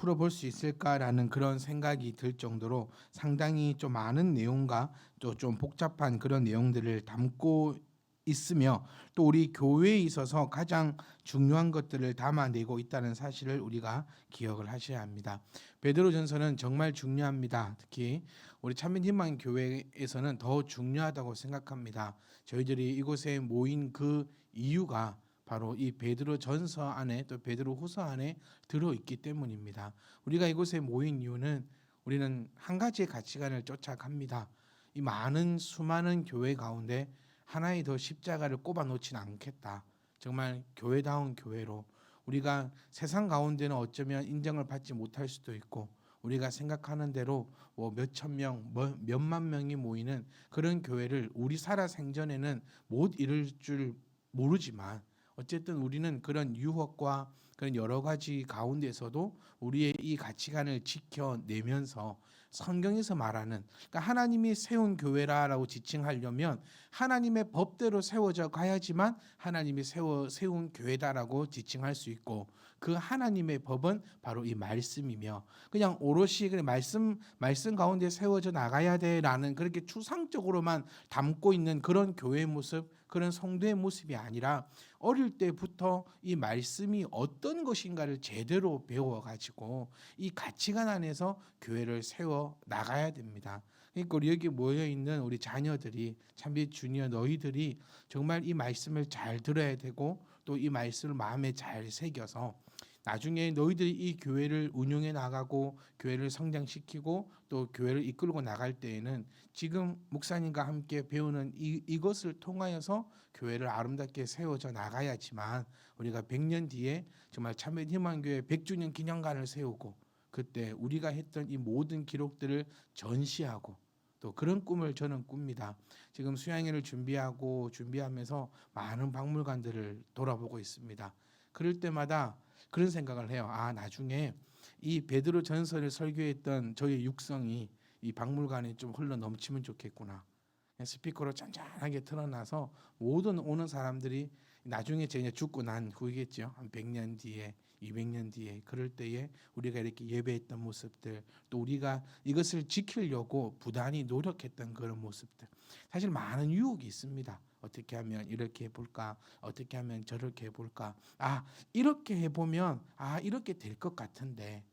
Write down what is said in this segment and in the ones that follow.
풀어볼 수 있을까라는 그런 생각이 들 정도로 상당히 좀 많은 내용과 또 좀 복잡한 그런 내용들을 담고 있으며, 또 우리 교회에 있어서 가장 중요한 것들을 담아내고 있다는 사실을 우리가 기억을 하셔야 합니다. 베드로전서는 정말 중요합니다. 특히 우리 참민희망 교회에서는 더 중요하다고 생각합니다. 저희들이 이곳에 모인 그 이유가 바로 이 베드로전서 안에 또 베드로후서 안에 들어있기 때문입니다. 우리가 이곳에 모인 이유는 우리는 한 가지의 가치관을 쫓아갑니다. 이 많은 수많은 교회 가운데 하나의 더 십자가를 꼽아 놓지는 않겠다. 정말 교회다운 교회로, 우리가 세상 가운데는 어쩌면 인정을 받지 못할 수도 있고 우리가 생각하는 대로 뭐 몇천 명, 몇만 명이 모이는 그런 교회를 우리 살아 생전에는 못 이룰 줄 모르지만, 어쨌든 우리는 그런 유혹과 그런 여러 가지 가운데서도 우리의 이 가치관을 지켜내면서 성경에서 말하는, 그러니까 하나님이 세운 교회라고 지칭하려면 하나님의 법대로 세워져 가야지만 하나님이 세운 교회다라고 지칭할 수 있고, 그 하나님의 법은 바로 이 말씀이며, 그냥 오롯이 그래 말씀 가운데 세워져 나가야 돼라는 그렇게 추상적으로만 담고 있는 그런 교회의 모습, 그런 성도의 모습이 아니라 어릴 때부터 이 말씀이 어떤 것인가를 제대로 배워가지고 이 가치관 안에서 교회를 세워 나가야 됩니다. 그러니까 우리 여기 모여 있는 우리 자녀들이, 참빛 주니어 너희들이 정말 이 말씀을 잘 들어야 되고 또 이 말씀을 마음에 잘 새겨서 나중에 너희들이 이 교회를 운영해 나가고 교회를 성장시키고 또 교회를 이끌고 나갈 때에는 지금 목사님과 함께 배우는 이것을 통하여서 교회를 아름답게 세워져 나가야지만, 우리가 100년 뒤에 정말 참된 희망교회 100주년 기념관을 세우고 그때 우리가 했던 이 모든 기록들을 전시하고, 또 그런 꿈을 저는 꿉니다. 지금 수양회를 준비하면서 많은 박물관들을 돌아보고 있습니다. 그럴 때마다 그런 생각을 해요. 나중에 이 베드로 전서를 설교했던 저의 육성이 이 박물관에 좀 흘러 넘치면 좋겠구나. 스피커로 잔잔하게 틀어놔서 모든 오는 사람들이, 나중에 제가 죽고 난 후겠죠. 한 100년 뒤에, 200년 뒤에 그럴 때에 우리가 이렇게 예배했던 모습들, 또 우리가 이것을 지키려고 부단히 노력했던 그런 모습들, 사실 많은 유혹이 있습니다. 어떻게 하면 이렇게 해볼까? 어떻게 하면 저렇게 해볼까? 이렇게 해보면 이렇게 될 것 같은데,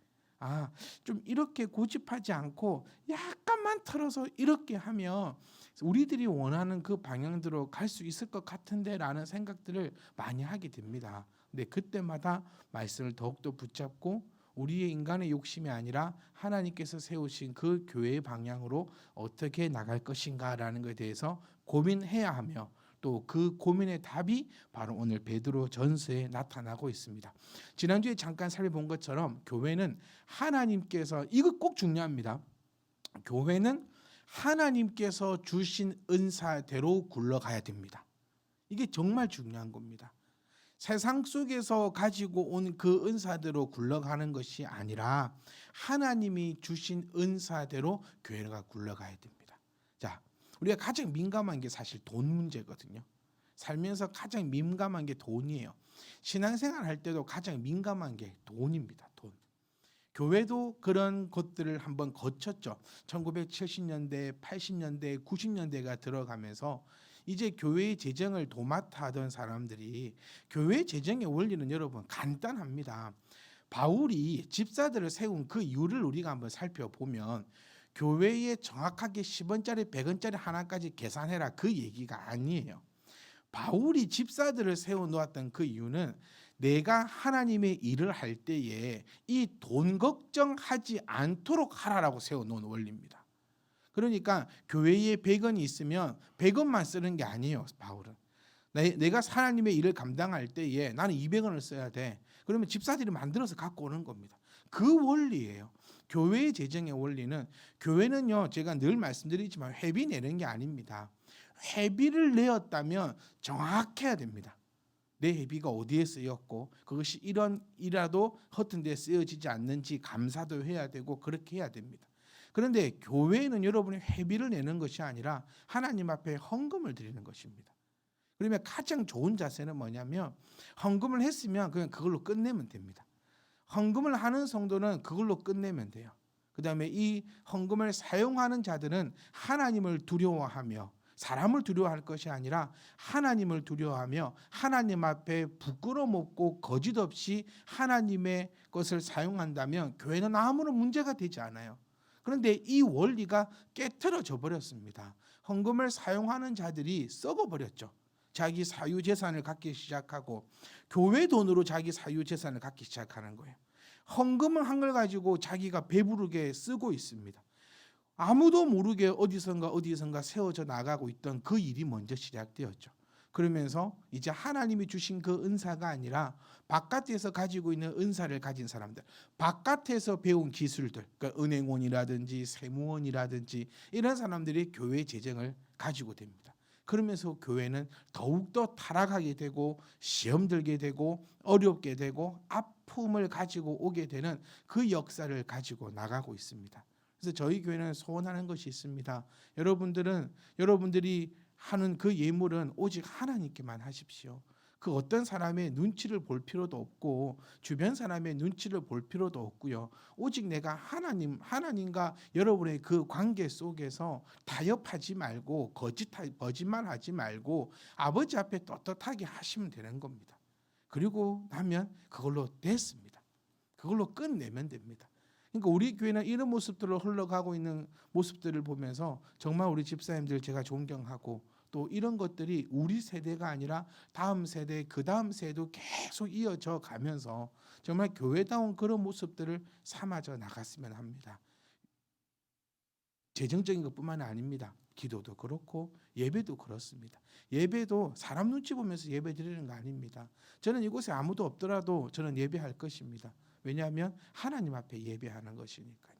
좀 이렇게 고집하지 않고 약간만 틀어서 이렇게 하면 우리들이 원하는 그 방향대로 갈 수 있을 것 같은데 라는 생각들을 많이 하게 됩니다. 근데 그때마다 말씀을 더욱더 붙잡고 우리의 인간의 욕심이 아니라 하나님께서 세우신 그 교회의 방향으로 어떻게 나갈 것인가라는 것에 대해서 고민해야 하며, 또 그 고민의 답이 바로 오늘 베드로 전서에 나타나고 있습니다. 지난주에 잠깐 살펴본 것처럼 교회는 하나님께서, 이거 꼭 중요합니다. 교회는 하나님께서 주신 은사대로 굴러가야 됩니다. 이게 정말 중요한 겁니다. 세상 속에서 가지고 온 그 은사대로 굴러가는 것이 아니라 하나님이 주신 은사대로 교회가 굴러가야 됩니다. 자, 우리가 가장 민감한 게 사실 돈 문제거든요. 살면서 가장 민감한 게 돈이에요. 신앙생활 할 때도 가장 민감한 게 돈입니다. 돈. 교회도 그런 것들을 한번 거쳤죠. 1970년대, 80년대, 90년대가 들어가면서 이제 교회의 재정을 도맡아 하던 사람들이, 교회 재정의 원리는 여러분 간단합니다. 바울이 집사들을 세운 그 이유를 우리가 한번 살펴보면, 교회에 정확하게 10원짜리 100원짜리 하나까지 계산해라 그 얘기가 아니에요. 바울이 집사들을 세워놓았던 그 이유는 내가 하나님의 일을 할 때에 이 돈 걱정하지 않도록 하라라고 세워놓은 원리입니다. 그러니까 교회에 100원이 있으면 100원만 쓰는 게 아니에요. 바울은 내가 하나님의 일을 감당할 때에 나는 200원을 써야 돼. 그러면 집사들이 만들어서 갖고 오는 겁니다. 그 원리예요. 교회의 재정의 원리는, 교회는요, 제가 늘 말씀드리지만 회비 내는 게 아닙니다. 회비를 내었다면 정확해야 됩니다. 내 회비가 어디에 쓰였고 그것이 이라도 허튼 데 쓰여지지 않는지 감사도 해야 되고 그렇게 해야 됩니다. 그런데 교회는 여러분이 회비를 내는 것이 아니라 하나님 앞에 헌금을 드리는 것입니다. 그러면 가장 좋은 자세는 뭐냐면, 헌금을 했으면 그냥 그걸로 끝내면 됩니다. 헌금을 하는 성도는 그걸로 끝내면 돼요. 그다음에 이 헌금을 사용하는 자들은 하나님을 두려워하며, 사람을 두려워할 것이 아니라 하나님을 두려워하며 하나님 앞에 부끄러움 없고 거짓 없이 하나님의 것을 사용한다면 교회는 아무런 문제가 되지 않아요. 그런데 이 원리가 깨트려져 버렸습니다. 헌금을 사용하는 자들이 썩어버렸죠. 자기 사유재산을 갖기 시작하고 교회 돈으로 자기 사유재산을 갖기 시작하는 거예요. 헌금을 한 걸 가지고 자기가 배부르게 쓰고 있습니다. 아무도 모르게 어디선가 세워져 나가고 있던 그 일이 먼저 시작되었죠. 그러면서 이제 하나님이 주신 그 은사가 아니라 바깥에서 가지고 있는 은사를 가진 사람들, 바깥에서 배운 기술들, 그러니까 은행원이라든지 세무원이라든지 이런 사람들이 교회 재정을 가지고 됩니다. 그러면서 교회는 더욱더 타락하게 되고 시험 들게 되고 어렵게 되고 아픔을 가지고 오게 되는 그 역사를 가지고 나가고 있습니다. 그래서 저희 교회는 소원하는 것이 있습니다. 여러분들이 하는 그 예물은 오직 하나님께만 하십시오. 그 어떤 사람의 눈치를 볼 필요도 없고 주변 사람의 눈치를 볼 필요도 없고요. 오직 내가 하나님과 여러분의 그 관계 속에서 타협하지 말고 거짓말하지 말고 아버지 앞에 떳떳하게 하시면 되는 겁니다. 그리고 나면 그걸로 됐습니다. 그걸로 끝내면 됩니다. 그러니까 우리 교회는 이런 모습들로 흘러가고 있는 모습들을 보면서 정말 우리 집사님들 제가 존경하고, 또 이런 것들이 우리 세대가 아니라 다음 세대, 그 다음 세대도 계속 이어져 가면서 정말 교회다운 그런 모습들을 삼아져 나갔으면 합니다. 재정적인 것뿐만 아닙니다. 기도도 그렇고 예배도 그렇습니다. 예배도 사람 눈치 보면서 예배 드리는 거 아닙니다. 저는 이곳에 아무도 없더라도 저는 예배할 것입니다. 왜냐하면 하나님 앞에 예배하는 것이니까요.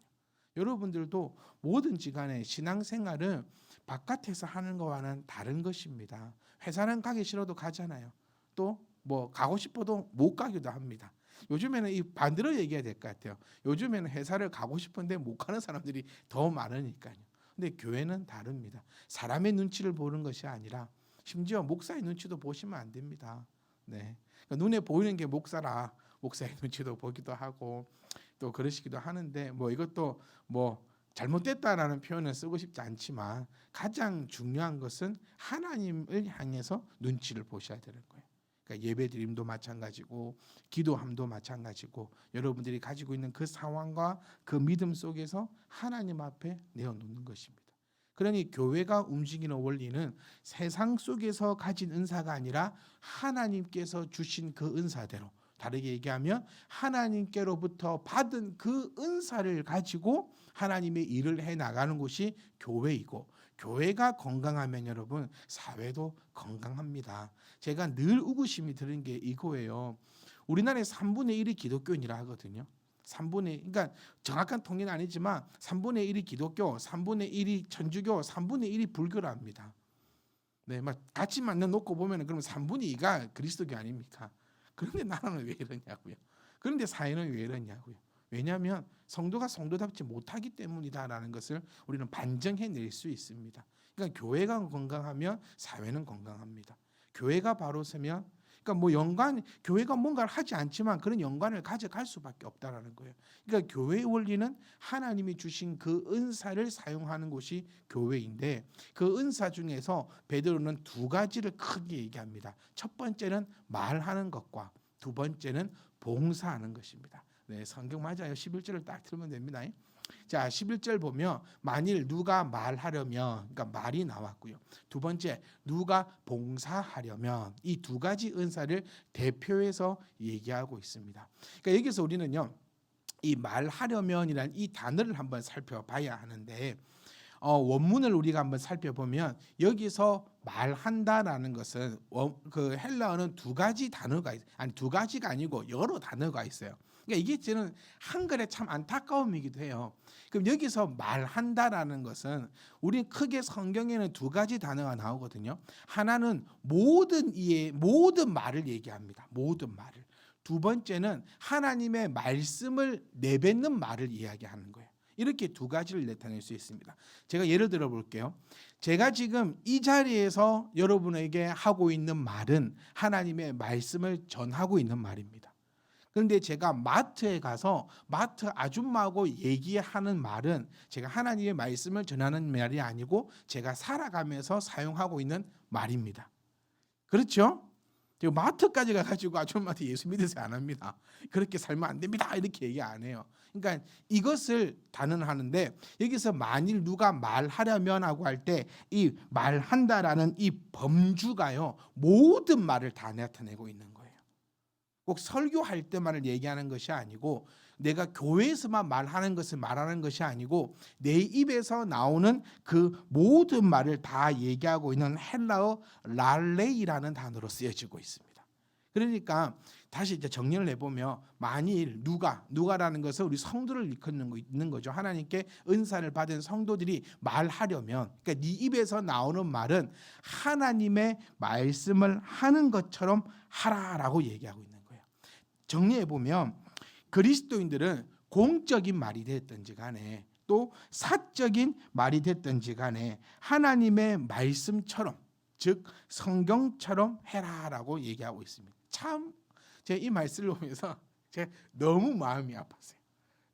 여러분들도 뭐든지 간에 신앙생활은 바깥에서 하는 것과는 다른 것입니다. 회사는 가기 싫어도 가잖아요. 또 뭐 가고 싶어도 못 가기도 합니다. 요즘에는 이 반대로 얘기해야 될 것 같아요. 요즘에는 회사를 가고 싶은데 못 가는 사람들이 더 많으니까요. 근데 교회는 다릅니다. 사람의 눈치를 보는 것이 아니라 심지어 목사의 눈치도 보시면 안 됩니다. 네. 그러니까 눈에 보이는 게 목사라 목사의 눈치도 보기도 하고 또 그러시기도 하는데, 뭐 이것도 뭐 잘못됐다라는 표현을 쓰고 싶지 않지만 가장 중요한 것은 하나님을 향해서 눈치를 보셔야 되는 거예요. 그러니까 예배드림도 마찬가지고 기도함도 마찬가지고 여러분들이 가지고 있는 그 상황과 그 믿음 속에서 하나님 앞에 내어놓는 것입니다. 그러니 교회가 움직이는 원리는 세상 속에서 가진 은사가 아니라 하나님께서 주신 그 은사대로, 다르게 얘기하면 하나님께로부터 받은 그 은사를 가지고 하나님의 일을 해나가는 곳이 교회이고, 교회가 건강하면 여러분 사회도 건강합니다. 제가 늘 우구심이 드는 게 이거예요. 우리나라의 3분의 1이 기독교인이라 하거든요. 3분의, 그러니까 정확한 통계는 아니지만 3분의 1이 기독교, 3분의 1이 천주교, 3분의 1이 불교랍니다. 네, 막 같이 만나 놓고 보면 그러면 3분의 2가 그리스도교 아닙니까? 그런데 나라는 왜 이러냐고요. 그런데 사회는 왜 이러냐고요. 왜냐하면 성도가 성도답지 못하기 때문이다라는 것을 우리는 반증해낼 수 있습니다. 그러니까 교회가 건강하면 사회는 건강합니다. 교회가 바로 서면, 그러니까 뭐 교회가 뭔가를 하지 않지만 그런 연관을 가져갈 수밖에 없다라는 거예요. 그러니까 교회의 원리는 하나님이 주신 그 은사를 사용하는 곳이 교회인데, 그 은사 중에서 베드로는 두 가지를 크게 얘기합니다. 첫 번째는 말하는 것과 두 번째는 봉사하는 것입니다. 네, 성경 맞아요. 11절을 딱 틀면 됩니다. 자, 11절 보면 만일 누가 말하려면, 그러니까 말이 나왔고요. 두 번째, 누가 봉사하려면, 이 두 가지 은사를 대표해서 얘기하고 있습니다. 그러니까 여기서 우리는요, 이 말하려면이라는 이 단어를 한번 살펴봐야 하는데, 원문을 우리가 한번 살펴보면 여기서 말한다라는 것은 그 헬라어는 두 가지 단어가 두 가지가 아니고 여러 단어가 있어요. 그러니까 이게 저는 한글에 참 안타까움이기도 해요. 그럼 여기서 말한다라는 것은 우리 크게 성경에는 두 가지 단어가 나오거든요. 하나는 모든 말을 얘기합니다. 모든 말을. 두 번째는 하나님의 말씀을 내뱉는 말을 이야기하는 거예요. 이렇게 두 가지를 나타낼 수 있습니다. 제가 예를 들어 볼게요. 제가 지금 이 자리에서 여러분에게 하고 있는 말은 하나님의 말씀을 전하고 있는 말입니다. 그런데 제가 마트에 가서 마트 아줌마하고 얘기하는 말은 제가 하나님의 말씀을 전하는 말이 아니고 제가 살아가면서 사용하고 있는 말입니다. 그렇죠? 제가 마트까지 가가지고 아줌마한테 예수 믿으세요 안 합니다. 그렇게 살면 안 됩니다. 이렇게 얘기 안 해요. 그러니까 이것을 단언하는데 여기서 만일 누가 말하려면 하고 할 때 이 말한다라는 이 범주가요 모든 말을 다 나타내고 있는 거예요. 꼭 설교할 때만을 얘기하는 것이 아니고 내가 교회에서만 말하는 것을 말하는 것이 아니고 내 입에서 나오는 그 모든 말을 다 얘기하고 있는 헬라어 랄레이라는 단어로 쓰여지고 있습니다. 그러니까 다시 이제 정리를 해보면 만일 누가라는 것은 우리 성도를 일컫는 거죠. 하나님께 은사를 받은 성도들이 말하려면 그러니까 네 입에서 나오는 말은 하나님의 말씀을 하는 것처럼 하라라고 얘기하고 있는 거예요. 정리해 보면 그리스도인들은 공적인 말이 됐든지 간에 또 사적인 말이 됐든지 간에 하나님의 말씀처럼 즉 성경처럼 해라라고 얘기하고 있습니다. 참 제가 이 말씀을 보면서 제가 너무 마음이 아팠어요.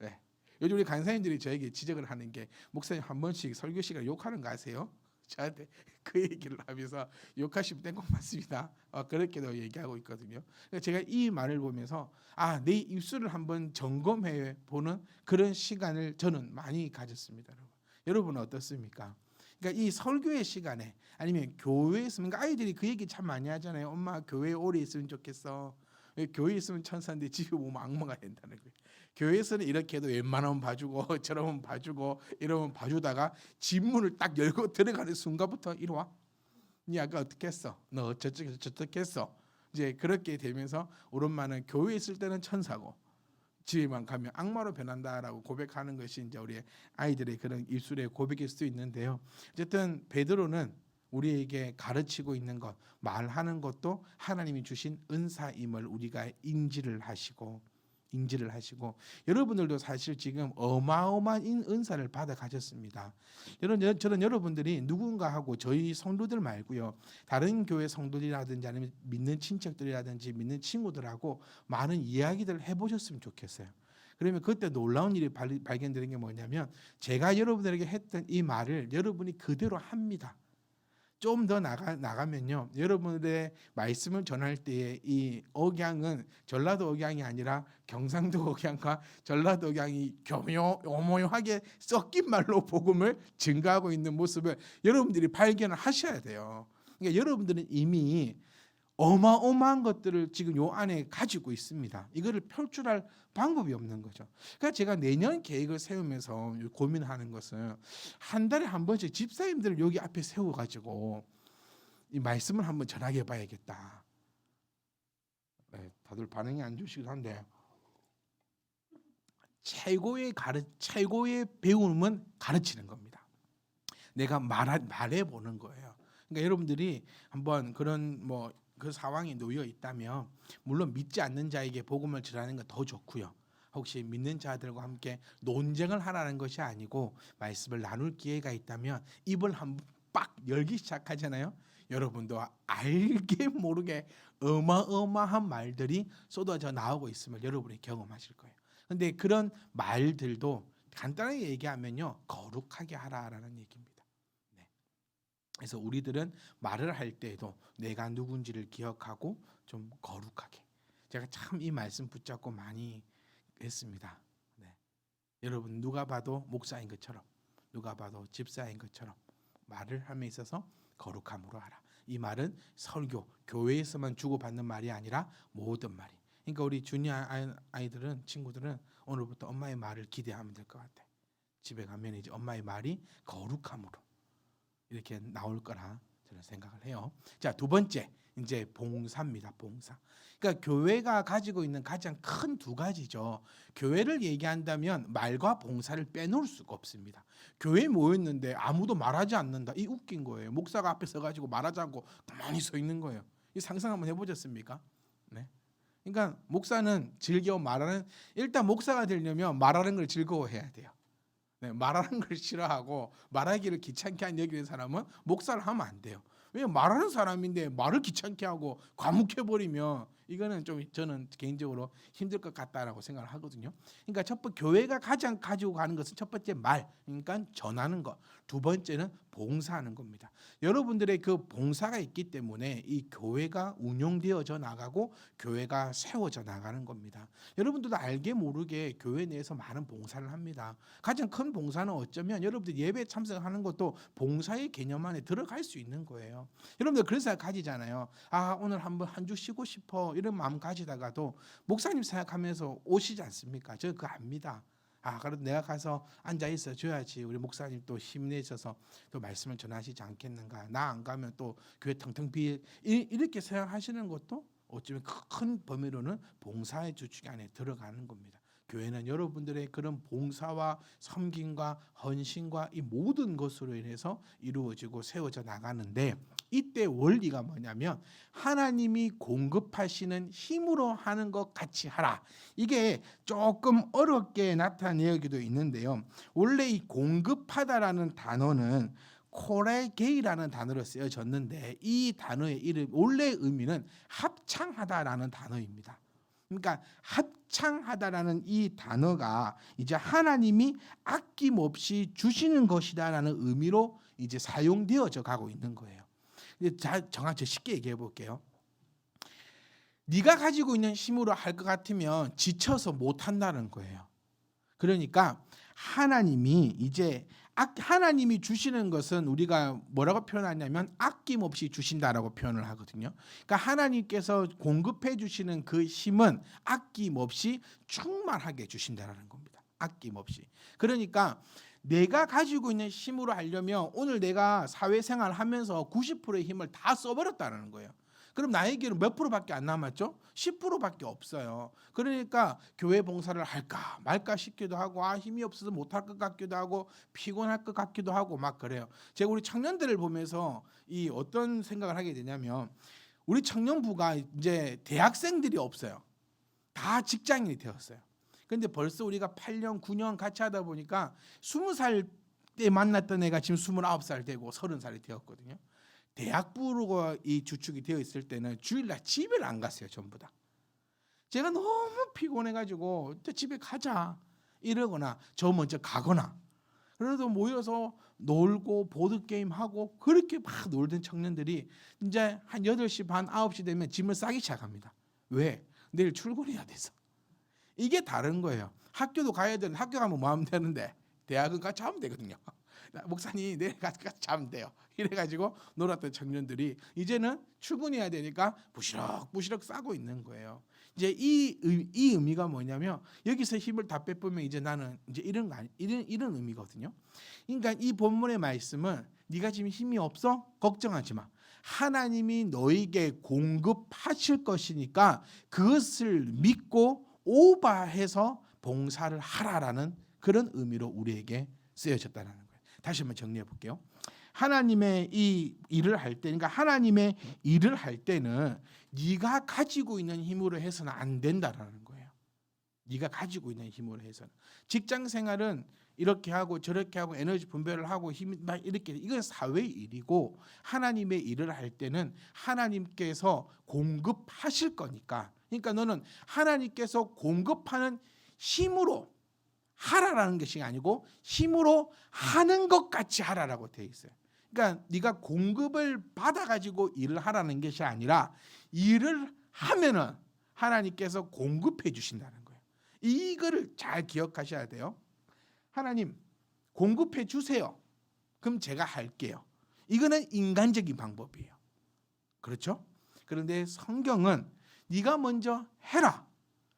네. 요즘 우리 간사님들이 저에게 지적을 하는 게 목사님 한 번씩 설교 시간에 욕하는 거 아세요? 저한테 그 얘기를 하면서 욕하시면 땡콩 맞습니다. 그렇게도 얘기하고 있거든요. 제가 이 말을 보면서 내 입술을 한번 점검해 보는 그런 시간을 저는 많이 가졌습니다. 여러분은 어떻습니까? 그러니까 이 설교의 시간에 아니면 교회에 있으면 아이들이 그 얘기 참 많이 하잖아요. 엄마 교회에 오래 있으면 좋겠어. 교회에 있으면 천사인데 집에 오면 악마가 된다는 거예요. 교회에서는 이렇게 해도 웬만하면 봐주고 저러면 봐주고 이러면 봐주다가 집 문을 딱 열고 들어가는 순간부터 이리 와. 니 아까 어떻게 했어? 너 저쪽에서 저렇게 했어. 이제 그렇게 되면서 우리 엄마는 교회에 있을 때는 천사고 집에만 가면 악마로 변한다라고 고백하는 것이 이제 우리 아이들의 그런 입술의 고백일 수도 있는데요. 어쨌든 베드로는 우리에게 가르치고 있는 것, 말하는 것도 하나님이 주신 은사임을 우리가 인지를 하시고 여러분들도 사실 지금 어마어마한 은사를 받아 가졌습니다. 저는 여러분들이 누군가하고 저희 성도들 말고요. 다른 교회 성도들이라든지 아니면 믿는 친척들이라든지 믿는 친구들하고 많은 이야기들을 해보셨으면 좋겠어요. 그러면 그때 놀라운 일이 발견되는 게 뭐냐면 제가 여러분들에게 했던 이 말을 여러분이 그대로 합니다. 좀 더 나가면요. 여러분들의 말씀을 전할 때에 이 억양은 전라도 억양이 아니라 경상도 억양과 전라도 억양이 교묘하게 섞인 말로 복음을 증가하고 있는 모습을 여러분들이 발견을 하셔야 돼요. 그러니까 여러분들은 이미 어마어마한 것들을 지금 요 안에 가지고 있습니다. 이거를 표출할 방법이 없는 거죠. 그러니까 제가 내년 계획을 세우면서 고민하는 것은 한 달에 한 번씩 집사님들을 여기 앞에 세워가지고 이 말씀을 한번 전하게 해봐야겠다. 네, 다들 반응이 안 좋으시긴 한데 최고의 배움은 가르치는 겁니다. 내가 말해보는 거예요. 그러니까 여러분들이 한번 그런 그 상황에 놓여 있다면 물론 믿지 않는 자에게 복음을 전하는 건 더 좋고요. 혹시 믿는 자들과 함께 논쟁을 하라는 것이 아니고 말씀을 나눌 기회가 있다면 입을 한번 빡 열기 시작하잖아요. 여러분도 알게 모르게 어마어마한 말들이 쏟아져 나오고 있음을 여러분이 경험하실 거예요. 그런데 그런 말들도 간단하게 얘기하면요. 거룩하게 하라라는 얘기입니다. 그래서 우리들은 말을 할 때에도 내가 누군지를 기억하고 좀 거룩하게. 제가 참 이 말씀 붙잡고 많이 했습니다. 네. 여러분 누가 봐도 목사인 것처럼 누가 봐도 집사인 것처럼 말을 함에 있어서 거룩함으로 하라. 이 말은 설교, 교회에서만 주고받는 말이 아니라 모든 말이. 그러니까 우리 주니 아이들은 친구들은 오늘부터 엄마의 말을 기대하면 될 것 같아. 집에 가면 이제 엄마의 말이 거룩함으로 이렇게 나올 거라 저는 생각을 해요. 자, 두 번째 이제 봉사입니다. 봉사. 그러니까 교회가 가지고 있는 가장 큰 두 가지죠. 교회를 얘기한다면 말과 봉사를 빼놓을 수가 없습니다. 교회에 모였는데 아무도 말하지 않는다. 이 웃긴 거예요. 목사가 앞에 서가지고 말하지 않고 가만히 서 있는 거예요. 이 상상 한번 해보셨습니까? 네. 그러니까 목사는 즐겨 말하는 일단 목사가 되려면 말하는 걸 즐거워해야 돼요. 네, 말하는 걸 싫어하고 말하기를 귀찮게 한 여기는 사람은 목사를 하면 안 돼요. 왜냐면 말하는 사람인데 말을 귀찮게 하고 과묵해버리면 이거는 좀 저는 개인적으로 힘들 것 같다라고 생각을 하거든요. 그러니까 교회가 가장 가지고 가는 것은 첫 번째 말, 그러니까 전하는 것. 두 번째는 봉사하는 겁니다. 여러분들의 그 봉사가 있기 때문에 이 교회가 운영되어져 나가고 교회가 세워져 나가는 겁니다. 여러분들도 알게 모르게 교회 내에서 많은 봉사를 합니다. 가장 큰 봉사는 어쩌면 여러분들 예배 참석하는 것도 봉사의 개념 안에 들어갈 수 있는 거예요. 여러분들 그런 생각 가지잖아요. 아, 오늘 한번 한 주 쉬고 싶어, 이런 마음 가지다가도 목사님 생각하면서 오시지 않습니까? 저 그거 압니다. 아, 그래도 내가 가서 앉아 있어 줘야지 우리 목사님 또 힘내셔서 또 말씀을 전하시지 않겠는가. 나 안 가면 또 교회 텅텅 비 이렇게 생각하시는 것도 어쩌면 큰 범위로는 봉사의 주축 안에 들어가는 겁니다. 교회는 여러분들의 그런 봉사와 섬김과 헌신과 이 모든 것으로 인해서 이루어지고 세워져 나가는데, 이때 원리가 뭐냐면 하나님이 공급하시는 힘으로 하는 것 같이 하라. 이게 조금 어렵게 나타내기도 있는데요. 원래 이 공급하다라는 단어는 코레게이라는 단어로 쓰여졌는데, 이 단어의 이름 원래 의미는 합창하다라는 단어입니다. 그러니까 합창하다라는 이 단어가 이제 하나님이 아낌없이 주시는 것이다라는 의미로 이제 사용되어져 가고 있는 거예요. 정확히 쉽게 얘기해 볼게요. 네가 가지고 있는 힘으로 할 것 같으면 지쳐서 못 한다는 거예요. 그러니까 하나님이 주시는 것은 우리가 뭐라고 표현하냐면 아낌없이 주신다라고 표현을 하거든요. 그러니까 하나님께서 공급해 주시는 그 힘은 아낌없이 충만하게 주신다라는 겁니다. 아낌없이. 그러니까 내가 가지고 있는 힘으로 하려면 오늘 내가 사회생활 하면서 90%의 힘을 다 써버렸다는 거예요. 그럼 나에게는 몇 프로밖에 안 남았죠? 10%밖에 없어요. 그러니까 교회 봉사를 할까 말까 싶기도 하고, 힘이 없어서 못할 것 같기도 하고, 피곤할 것 같기도 하고 막 그래요. 제가 우리 청년들을 보면서 이 어떤 생각을 하게 되냐면, 우리 청년부가 이제 대학생들이 없어요. 다 직장인이 되었어요. 근데 벌써 우리가 8년 9년 같이 하다 보니까 20살 때 만났던 애가 지금 29살 되고 30살이 되었거든요. 대학부가 이 주축이 되어 있을 때는 주일날 집을 안 갔어요. 전부 다. 제가 너무 피곤해가지고 집에 가자 이러거나 저 먼저 가거나, 그래도 모여서 놀고 보드게임하고 그렇게 막 놀던 청년들이 이제 한 8시 반 9시 되면 짐을 싸기 시작합니다. 왜? 내일 출근해야 돼서. 이게 다른 거예요. 학교도 가야 되는데 학교 가면 뭐 하면 되는데 대학은 같이 하면 되거든요. 목사님 내일 같이 자면 돼요. 이래가지고 놀았던 청년들이 이제는 출근해야 되니까 부시럭부시럭 싸고 있는 거예요. 이제 이 의미가 뭐냐면 여기서 힘을 다 빼보면 이제 나는 이제 이런 의미거든요. 그러니까 이 본문의 말씀은 네가 지금 힘이 없어? 걱정하지 마. 하나님이 너에게 공급하실 것이니까 그것을 믿고 오버해서 봉사를 하라라는 그런 의미로 우리에게 쓰여졌다는 거예요. 다시 한번 정리해 볼게요. 하나님의 이 일을 할 때, 그러니까 하나님의 일을 할 때는 네가 가지고 있는 힘으로 해서는 안 된다라는 거예요. 네가 가지고 있는 힘으로 해서는. 직장 생활은 이렇게 하고 저렇게 하고 에너지 분배를 하고 힘 막 이렇게, 이건 사회의 일이고, 하나님의 일을 할 때는 하나님께서 공급하실 거니까. 그러니까 너는 하나님께서 공급하는 힘으로 하라라는 것이 아니고 힘으로 하는 것 같이 하라라고 되어 있어요. 그러니까 네가 공급을 받아가지고 일을 하라는 것이 아니라 일을 하면은 하나님께서 공급해 주신다는 거예요. 이거를 잘 기억하셔야 돼요. 하나님 공급해 주세요. 그럼 제가 할게요. 이거는 인간적인 방법이에요. 그렇죠? 그런데 성경은 네가 먼저 해라.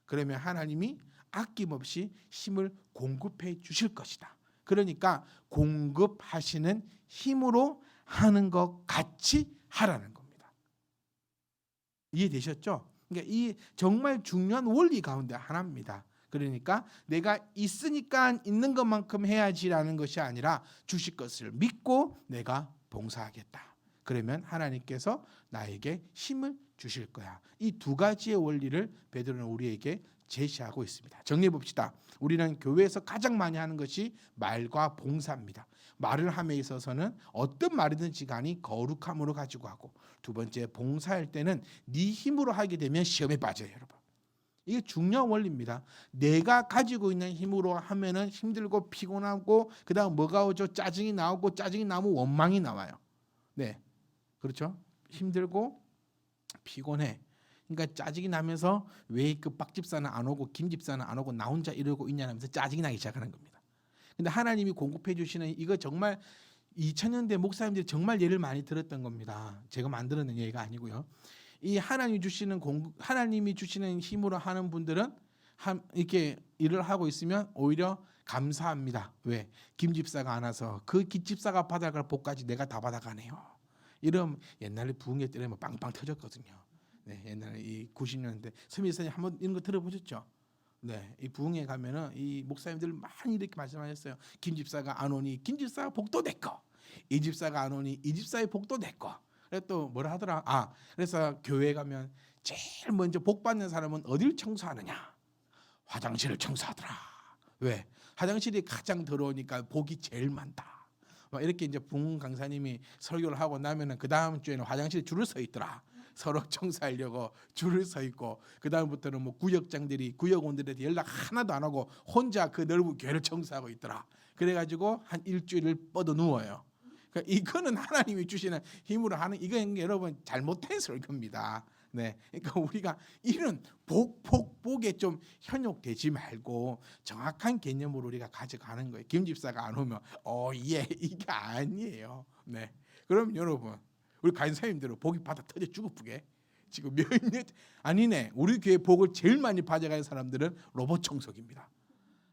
그러면 하나님이 아낌없이 힘을 공급해 주실 것이다. 그러니까 공급하시는 힘으로 하는 것 같이 하라는 겁니다. 이해되셨죠? 그러니까 이 정말 중요한 원리 가운데 하나입니다. 그러니까 내가 있으니까 있는 것만큼 해야지라는 것이 아니라 주실 것을 믿고 내가 봉사하겠다. 그러면 하나님께서 나에게 힘을 주실 거야. 이 두 가지의 원리를 베드로는 우리에게 제시하고 있습니다. 정리해 봅시다. 우리는 교회에서 가장 많이 하는 것이 말과 봉사입니다. 말을 함에 있어서는 어떤 말이든지 간이 거룩함으로 가지고 하고, 두 번째 봉사할 때는 네 힘으로 하게 되면 시험에 빠져요, 여러분. 이게 중요한 원리입니다. 내가 가지고 있는 힘으로 하면은 힘들고 피곤하고, 그다음 뭐가 오죠? 짜증이 나오고, 짜증이 나면 원망이 나와요. 네, 그렇죠? 힘들고 피곤해. 그러니까 짜증이 나면서 왜 그 빡집사는 안 오고 김집사는 안 오고 나 혼자 이러고 있냐면서 짜증이 나기 시작하는 겁니다. 근데 하나님이 공급해 주시는 이거 정말 2000년대 목사님들이 정말 예를 많이 들었던 겁니다. 제가 만들어낸 예가 아니고요. 이 하나님이 주시는 힘으로 하는 분들은 이렇게 일을 하고 있으면 오히려 감사합니다. 왜? 김집사가 안 와서 그 김집사가 받아갈 복까지 내가 다 받아가네요. 이런 옛날에 부흥회 때면 빵빵 터졌거든요. 네, 옛날에 이 90년대 서미사님 한번 이런 거 들어보셨죠? 네, 이 부흥회 가면은 이 목사님들 많이 이렇게 말씀하셨어요. 김집사가 안 오니 김집사 복도 내 거. 이 집사가 안 오니 이 집사의 복도 내 거. 그래서 또 뭐라 하더라? 그래서 교회 가면 제일 먼저 복 받는 사람은 어딜 청소하느냐? 화장실을 청소하더라. 왜? 화장실이 가장 더러우니까 복이 제일 많다. 막 이렇게 이제 부흥 강사님이 설교를 하고 나면은 그 다음 주에는 화장실에 줄을 서 있더라. 서로 청소하려고 줄을 서 있고, 그 다음부터는 뭐 구역원들한테 연락 하나도 안 하고 혼자 그 넓은 교회를 청소하고 있더라. 그래가지고 한 일주일을 뻗어 누워요. 그러니까 이거는 하나님이 주시는 힘으로 하는, 이건 여러분 잘못된 설교입니다. 네, 그러니까 우리가 이런 복에 좀 현혹되지 말고 정확한 개념으로 우리가 가져가는 거예요. 김 집사가 안 오면 예, 이게 아니에요. 네, 그럼 여러분 우리 간사님들은 복이 받아 터져 죽어쁘게 지금 몇년 아니네. 우리 교회 복을 제일 많이 받아가는 사람들은 로봇 청소기입니다.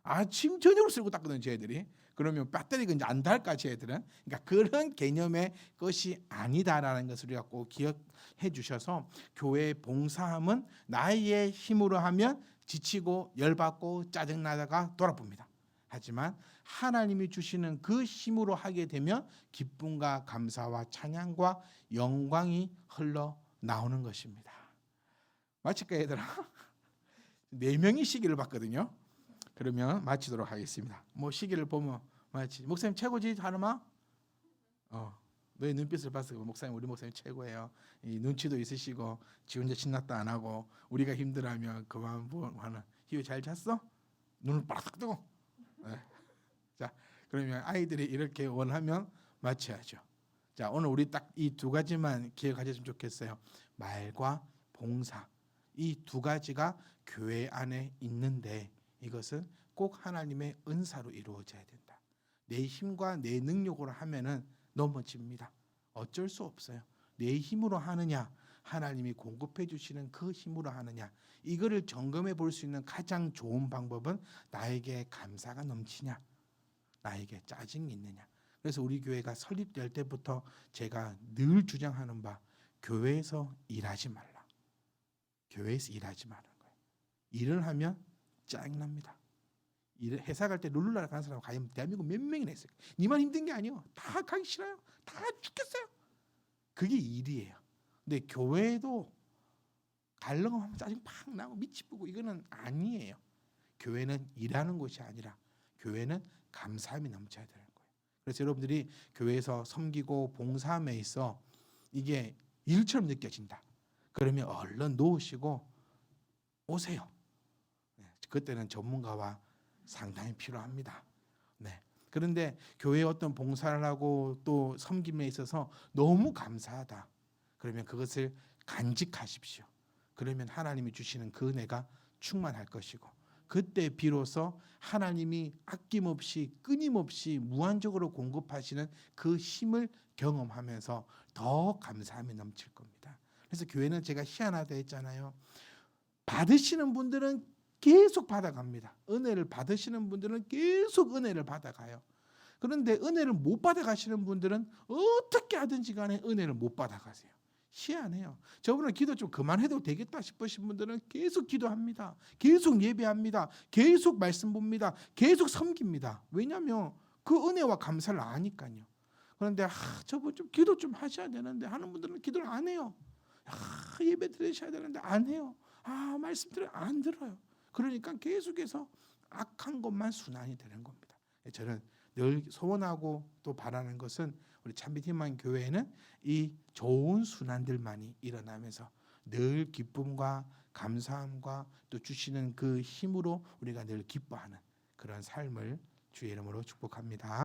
아침 저녁으로 쓰고 닦거든 쟤들이. 그러면 배터리가 이제 안 닳까 쟤들은. 그러니까 그런 개념의 것이 아니다라는 것을 우리가 꼭 기억해 주셔서, 교회 봉사함은 나의 힘으로 하면 지치고 열받고 짜증나다가 돌아봅니다. 하지만 하나님이 주시는 그 힘으로 하게 되면 기쁨과 감사와 찬양과 영광이 흘러 나오는 것입니다. 마칠까 얘들아? 4명이 시기를 봤거든요. 그러면 마치도록 하겠습니다. 뭐 시기를 보면 마치 목사님 최고지 하나마? 너의 눈빛을 봤을 때 목사님, 우리 목사님 최고예요. 이 눈치도 있으시고 지 혼자 신났다 안 하고, 우리가 힘들어하면 그만 뭐 하나. 희우 잘 잤어? 눈을 바닥 뜨고. 네. 자, 그러면 아이들이 이렇게 원하면 마쳐야죠. 자, 오늘 우리 딱 이 2가지만 기억하셨으면 좋겠어요. 말과 봉사, 이 2가지가 교회 안에 있는데 이것은 꼭 하나님의 은사로 이루어져야 된다. 내 힘과 내 능력으로 하면은 넘어집니다. 어쩔 수 없어요. 내 힘으로 하느냐, 하나님이 공급해 주시는 그 힘으로 하느냐, 이거를 점검해 볼 수 있는 가장 좋은 방법은 나에게 감사가 넘치냐, 나에게 짜증이 있느냐. 그래서 우리 교회가 설립될 때부터 제가 늘 주장하는 바, 교회에서 일하지 말라. 교회에서 일하지 말라는 거예요. 일을 하면 짜증납니다. 회사 갈 때 룰루랄라 가는 사람 가면 대한민국 몇 명이나 있어요. 니만 힘든 게 아니에요. 다 가기 싫어요. 다 죽겠어요. 그게 일이에요. 근데 교회도 갈등하면 짜증 팍 나고 미치고 이거는 아니에요. 교회는 일하는 곳이 아니라 교회는 감사함이 넘쳐야 되는 거예요. 그래서 여러분들이 교회에서 섬기고 봉사함에 있어 이게 일처럼 느껴진다. 그러면 얼른 놓으시고 오세요. 그때는 전문가와 상당히 필요합니다. 네. 그런데 교회에 어떤 봉사를 하고 또 섬김에 있어서 너무 감사하다. 그러면 그것을 간직하십시오. 그러면 하나님이 주시는 그 은혜가 충만할 것이고, 그때 비로소 하나님이 아낌없이 끊임없이 무한적으로 공급하시는 그 힘을 경험하면서 더 감사함이 넘칠 겁니다. 그래서 교회는 제가 희한하다 했잖아요. 받으시는 분들은 계속 받아갑니다. 은혜를 받으시는 분들은 계속 은혜를 받아가요. 그런데 은혜를 못 받아가시는 분들은 어떻게 하든지 간에 은혜를 못 받아가세요. 희한해요. 저분은 기도 좀 그만해도 되겠다 싶으신 분들은 계속 기도합니다. 계속 예배합니다. 계속 말씀 봅니다. 계속 섬깁니다. 왜냐하면 그 은혜와 감사를 아니까요. 그런데 저분 좀 기도 좀 하셔야 되는데 하는 분들은 기도를 안 해요. 예배 드리셔야 되는데 안 해요. 말씀 들으면 안 들어요. 그러니까 계속해서 악한 것만 순환이 되는 겁니다. 저는 늘 소원하고 또 바라는 것은 우리 참빛희망 교회에는 이 좋은 순환들만이 일어나면서 늘 기쁨과 감사함과 또 주시는 그 힘으로 우리가 늘 기뻐하는 그런 삶을 주의 이름으로 축복합니다.